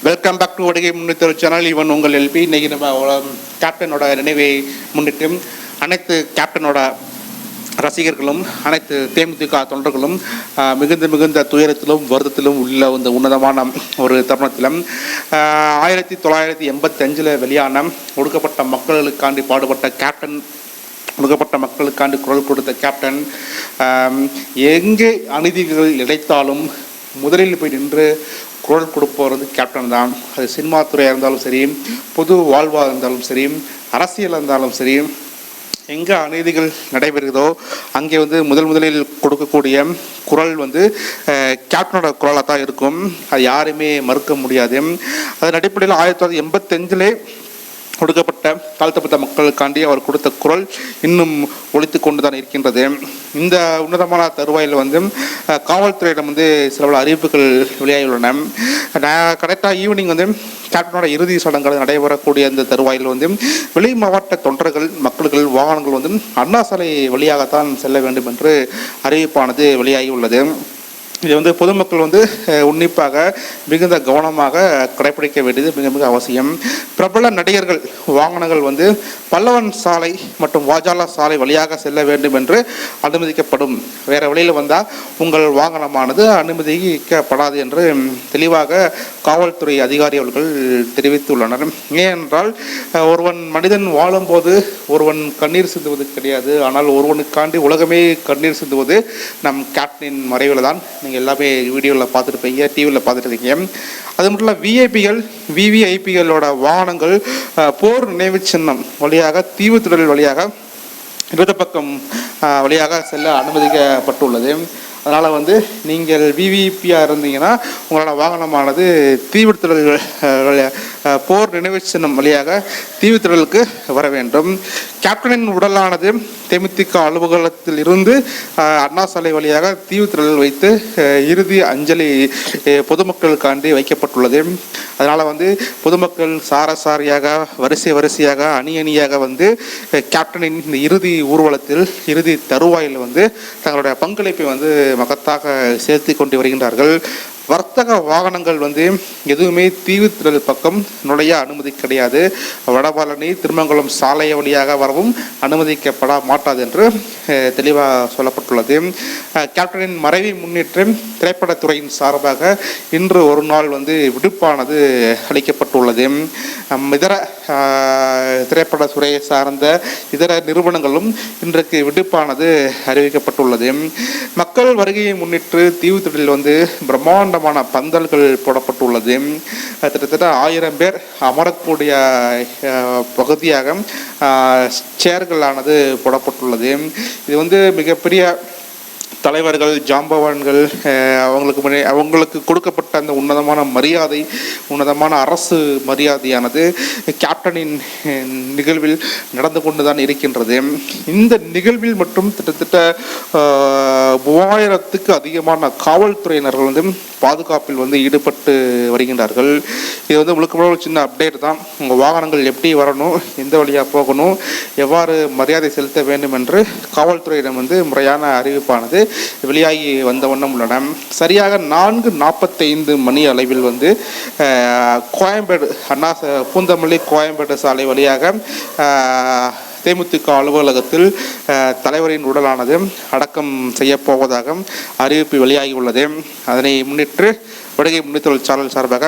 Welcome back to வடிகை முன்னிட்டு channel. இவன் உங்கள் எல்பி. இன்னைக்கு நம்ம கேப்டனோட நினைவை முன்னிட்டு அனைத்து கேப்டனோட ரசிகர்களும் அனைத்து தேமுதிக தொண்டர்களும் மிகுந்த துயரத்திலும் வருத்தத்திலும் உள்ள இந்த உன்னதமான ஒரு தருணத்திலும் 1985 வெளியான ஒடுக்கப்பட்ட மக்களுக்காண்டி பாடுபட்ட கேப்டன், ஒடுக்கப்பட்ட மக்களுக்காண்டி குரல் கொடுத்த கேப்டன், எங்கே அநீதிகள் இழைத்தாலும் முதலில் போய் நின்று குரல் கொடுப்பவர் கேப்டன் தான். அது சினிமா துறையாக இருந்தாலும் சரி, பொது வாழ்வாக இருந்தாலும் சரி, அரசியல் இருந்தாலும் சரி, எங்கே அநீதிகள் நடைபெறுகிறதோ அங்கே முதலில் கொடுக்கக்கூடிய குரல் கேப்டனோட குரலாக தான் இருக்கும். அது யாருமே மறுக்க முடியாது. அதன் அடிப்படையில் 1985 ஒடுக்கப்பட்ட தாழ்த்தப்பட்ட மக்களுக்காண்டி அவர் கொடுத்த குரல் இன்னும் ஒலித்து கொண்டு தான் இருக்கின்றது. இந்த உன்னதமான தருவாயில் காவல்துறையிடம் சில பல அறிவிப்புகள் வெளியாகியுள்ளன. கரெக்டாக ஈவினிங் கேப்டனோட இறுதி சடங்குகள் நடைபெறக்கூடிய இந்த தருவாயில் வெளி மாவட்ட தொண்டர்கள், மக்கள்கள், வாகனங்கள் அண்ணா சாலை வழியாகத்தான் செல்ல வேண்டும் என்று அறிவிப்பானது வெளியாகியுள்ளது. இது பொதுமக்கள் உன்னிப்பாக மிகுந்த கவனமாக கடைபிடிக்க வேண்டியது மிக மிக அவசியம். பிரபல நடிகர்கள் வாகனங்கள் பல்லவன் சாலை மற்றும் வாஜாலா சாலை வழியாக செல்ல வேண்டும் என்று அனுமதிக்கப்படும். வேறு வழியில் வந்தால் உங்கள் வாகனமானது அனுமதிக்கப்படாது என்று தெளிவாக காவல்துறை அதிகாரி அவர்கள் தெரிவித்துள்ளனர். ஏனென்றால் ஒருவன் மனிதன் வாழும்போது ஒருவன் கண்ணீர் சிந்துவது கிடையாது. ஆனால் ஒருவனுக்காண்டி உலகமே கண்ணீர் சிந்துவது நம் கேப்டனின் மறைவில் தான். நீங்கள் எல்லாமே வீடியோவில் பார்த்துருப்பீங்க, டிவியில் பார்த்துருக்கீங்க. அது மட்டும் இல்லை, விஐபிகள், விவிஐபிகளோட வாகனங்கள் போர் நினைவு சின்னம் வழியாக தீவுத்திடல் வழியாக இடது பக்கம் வழியாக செல்ல அனுமதிக்கப்பட்டுள்ளது. அதனால் நீங்கள் விவிபியாக இருந்தீங்கன்னா உங்களோட வாகனமானது தீவுத்திடல் போர் நினைவு சின்னம் வழியாக தீவுத்திடலுக்கு வர வேண்டும். கேப்டனின் உடலானது தேமுதிக அலுவலகத்தில் இருந்து அண்ணா சாலை வழியாக தீவுத்திடல் வைத்து இறுதி அஞ்சலி பொதுமக்களுக்காண்டி வைக்கப்பட்டுள்ளது. அதனால் பொதுமக்கள் சாரியாக வரிசையாக அணியாக கேப்டனின் இந்த இறுதி ஊர்வலத்தில், இறுதி தருவாயில் தங்களுடைய பங்களிப்பை மகத்தாக சேர்த்து கொண்டு வருகின்றார்கள். வர்த்தக வாகனங்கள் எதுவுமே தீவுத்திடல் பக்கம் நுழைய அனுமதி கிடையாது. வடபழனி, திருமங்கலம் சாலை வழியாக வரவும் அனுமதிக்கப்பட மாட்டாது என்று தெளிவாக சொல்லப்பட்டுள்ளது. கேப்டனின் மறைவை முன்னிட்டு திரைப்படத்துறையின் சார்பாக இன்று ஒரு நாள் விடுப்பானது அளிக்கப்பட்டுள்ளது. இதர திரைப்பட துறையை சார்ந்த இதர நிறுவனங்களும் இன்றைக்கு விடுப்பானது அறிவிக்கப்பட்டுள்ளது. மக்கள் வருகையை முன்னிட்டு தீவுத்திடலில் பிரம்மாண்ட பந்தல்கள் போடப்பட்டுள்ளது. கிட்டத்தட்ட 1000 பேர் அமரக்கூடிய பகுதியாக சேர்களானது போடப்பட்டுள்ளது. இது மிகப்பெரிய தலைவர்கள், ஜாம்பவான்கள், அவங்களுக்கு கொடுக்கப்பட்ட அந்த உன்னதமான மரியாதை, உன்னதமான அரசு மரியாதையானது கேப்டனின் நிகழ்வில் நடந்து கொண்டுதான் இருக்கின்றது. இந்த நிகழ்வில் மட்டும் கிட்டத்தட்ட 3000த்துக்கு அதிகமான காவல்துறையினர்கள் பாதுகாப்பில் ஈடுபட்டு வருகின்றார்கள். இது முழுக்க சின்ன அப்டேட் தான். உங்கள் வாகனங்கள் எப்படி வரணும், எந்த வழியாக போகணும், எவ்வாறு மரியாதை செலுத்த வேண்டும் என்று காவல்துறையிடம் முறையான அறிவிப்பானது வெளியாகி வந்த வண்ணம் உள்ளன. சரியாக 4:45 மணி அளவில் கோயம்பேடு அண்ணா பூந்தமல்லி கோயம்பேடு சாலை வழியாக தேமுதிக அலுவலகத்தில் தலைவரின் உடலானது அடக்கம் செய்யப்போவதாக அறிவிப்பு வெளியாகி உள்ளது. அதனை முன்னிட்டு வடிகை முன்னிட்டு சேனல் சார்பாக